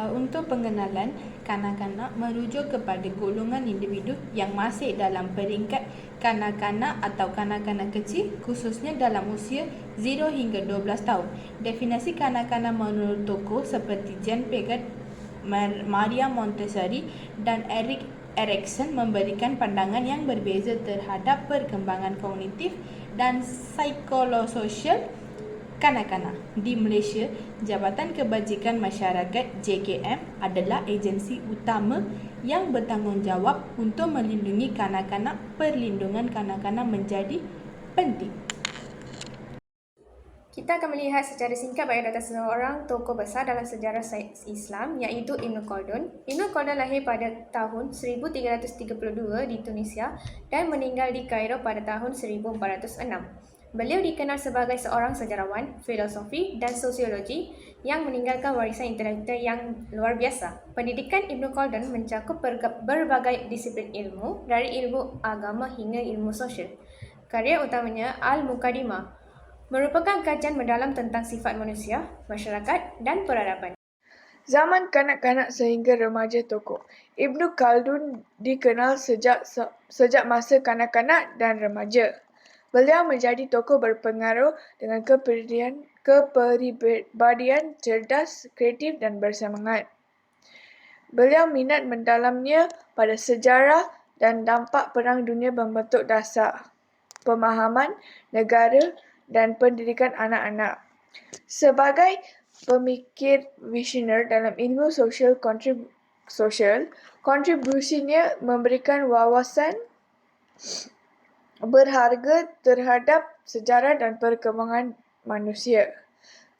Untuk pengenalan, kanak-kanak merujuk kepada golongan individu yang masih dalam peringkat kanak-kanak atau kanak-kanak kecil, khususnya dalam usia 0 hingga 12 tahun. Definisi kanak-kanak menurut tokoh seperti Jean Piaget, Maria Montessori dan Erik Erikson memberikan pandangan yang berbeza terhadap perkembangan kognitif dan psikososial kanak-kanak. Di Malaysia, Jabatan Kebajikan Masyarakat JKM adalah agensi utama yang bertanggungjawab untuk melindungi kanak-kanak. Perlindungan kanak-kanak menjadi penting. Kita akan melihat secara singkat biodata seorang tokoh besar dalam sejarah sains Islam, iaitu Ibn Khaldun. Ibn Khaldun lahir pada tahun 1332 di Tunisia dan meninggal di Kairo pada tahun 1406. Beliau dikenal sebagai seorang sejarawan, filosofi dan sosiologi yang meninggalkan warisan intelektual yang luar biasa. Pendidikan Ibn Khaldun mencakup berbagai disiplin ilmu, dari ilmu agama hingga ilmu sosial. Karya utamanya Al-Muqaddimah merupakan kajian mendalam tentang sifat manusia, masyarakat dan peradaban. Zaman kanak-kanak sehingga remaja tokoh. Ibn Khaldun dikenal sejak masa kanak-kanak dan remaja. Beliau menjadi tokoh berpengaruh dengan kepribadian cerdas, kreatif dan bersemangat. Beliau minat mendalamnya pada sejarah dan dampak Perang Dunia membentuk dasar pemahaman negara dan pendidikan anak-anak. Sebagai pemikir visioner dalam ilmu sosial, kontribusinya memberikan wawasan berharga terhadap sejarah dan perkembangan manusia.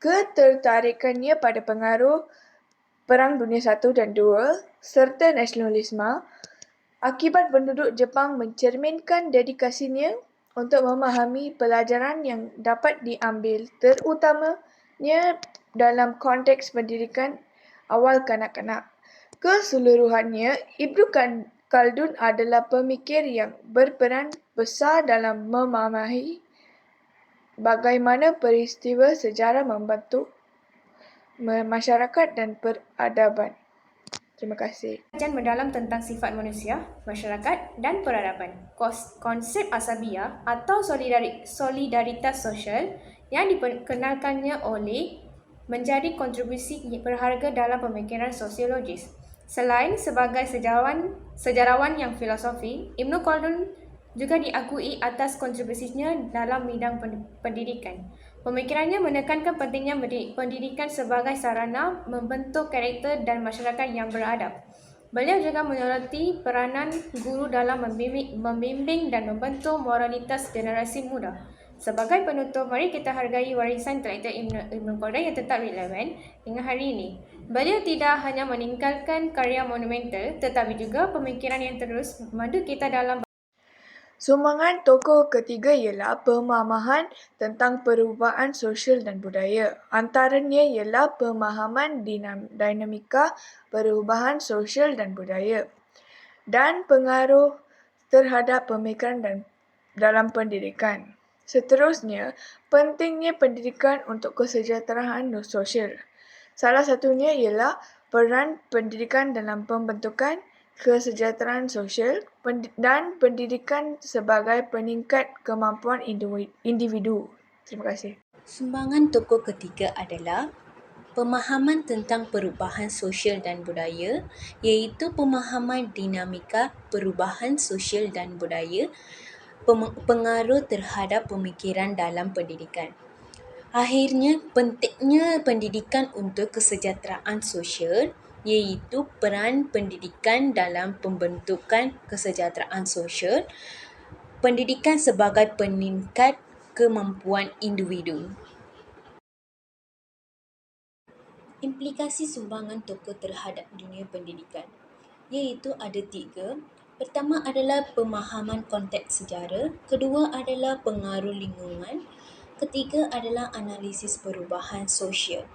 Ketertarikannya pada pengaruh Perang Dunia I dan II serta nasionalisme akibat penduduk Jepang mencerminkan dedikasinya untuk memahami pelajaran yang dapat diambil, terutamanya dalam konteks pendidikan awal kanak-kanak. Keseluruhannya, Ibn Khaldun adalah pemikir yang berperan besar dalam memahami bagaimana peristiwa sejarah membentuk masyarakat dan peradaban. Terima kasih. Kajian mendalam tentang sifat manusia, masyarakat dan peradaban. Konsep asabiyah atau solidaritas sosial yang diperkenalkannya oleh menjadi kontribusi berharga dalam pemikiran sosiologis. Selain sebagai sejarawan yang filosofi, Ibn Khaldun juga diakui atas kontribusinya dalam bidang pendidikan. Pemikirannya menekankan pentingnya pendidikan sebagai sarana membentuk karakter dan masyarakat yang beradab. Beliau juga menyoroti peranan guru dalam membimbing dan membentuk moralitas generasi muda. Sebagai penutup, mari kita hargai warisan intelektual Ibn Khaldun yang tetap relevan hingga hari ini. Beliau tidak hanya meninggalkan karya monumental, tetapi juga pemikiran yang terus memandu kita dalam Sumbangan tokoh ketiga ialah pemahaman tentang perubahan sosial dan budaya. Antaranya ialah pemahaman dinamika perubahan sosial dan budaya dan pengaruh terhadap pemikiran dan dalam pendidikan. Seterusnya, pentingnya pendidikan untuk kesejahteraan sosial. Salah satunya ialah peran pendidikan dalam pembentukan kesejahteraan sosial dan pendidikan sebagai peningkat kemampuan individu. Terima kasih. Sumbangan tokoh ketiga adalah pemahaman tentang perubahan sosial dan budaya, iaitu pemahaman dinamika perubahan sosial dan budaya, pengaruh terhadap pemikiran dalam pendidikan. Akhirnya, pentingnya pendidikan untuk kesejahteraan sosial, iaitu peran pendidikan dalam pembentukan kesejahteraan sosial, pendidikan sebagai peningkat kemampuan individu. Implikasi sumbangan tokoh terhadap dunia pendidikan, iaitu ada 3. Pertama adalah pemahaman konteks sejarah, kedua adalah pengaruh lingkungan, ketiga adalah analisis perubahan sosial.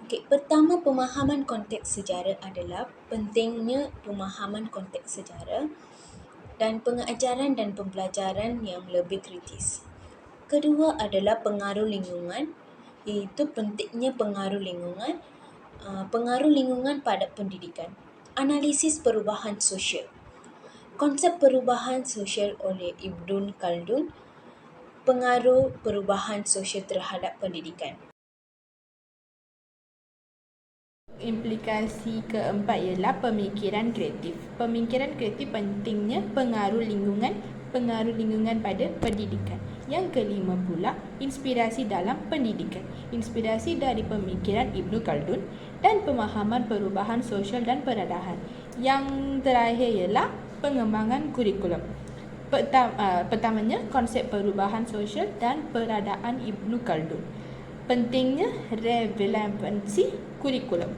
Pertama, pemahaman konteks sejarah adalah pentingnya pemahaman konteks sejarah dan pengajaran dan pembelajaran yang lebih kritis. Kedua adalah pengaruh lingkungan, iaitu pentingnya pengaruh lingkungan pengaruh lingkungan pada pendidikan. Analisis perubahan sosial. Konsep perubahan sosial oleh Ibn Khaldun, pengaruh perubahan sosial terhadap pendidikan. Implikasi keempat ialah pemikiran kreatif. Pemikiran kreatif pentingnya pengaruh lingkungan pada pendidikan. Yang kelima pula, inspirasi dalam pendidikan. Inspirasi dari pemikiran Ibn Khaldun dan pemahaman perubahan sosial dan peradaban. Yang terakhir ialah pengembangan kurikulum. Pertamanya, konsep perubahan sosial dan peradaan Ibn Khaldun. Pentingnya relevansi kurikulum.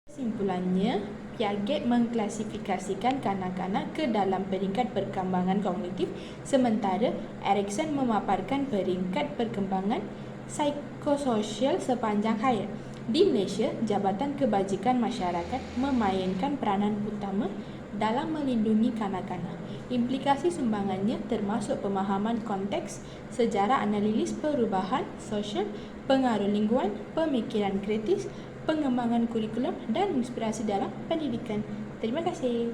Kesimpulannya, Piaget mengklasifikasikan kanak-kanak ke dalam peringkat perkembangan kognitif, sementara Erikson memaparkan peringkat perkembangan psikososial sepanjang hayat. Di Malaysia, Jabatan Kebajikan Masyarakat memainkan peranan utama dalam melindungi kanak-kanak. Implikasi sumbangannya termasuk pemahaman konteks, sejarah analisis perubahan sosial, pengaruh lingkungan, pemikiran kritis, pengembangan kurikulum dan inspirasi dalam pendidikan. Terima kasih.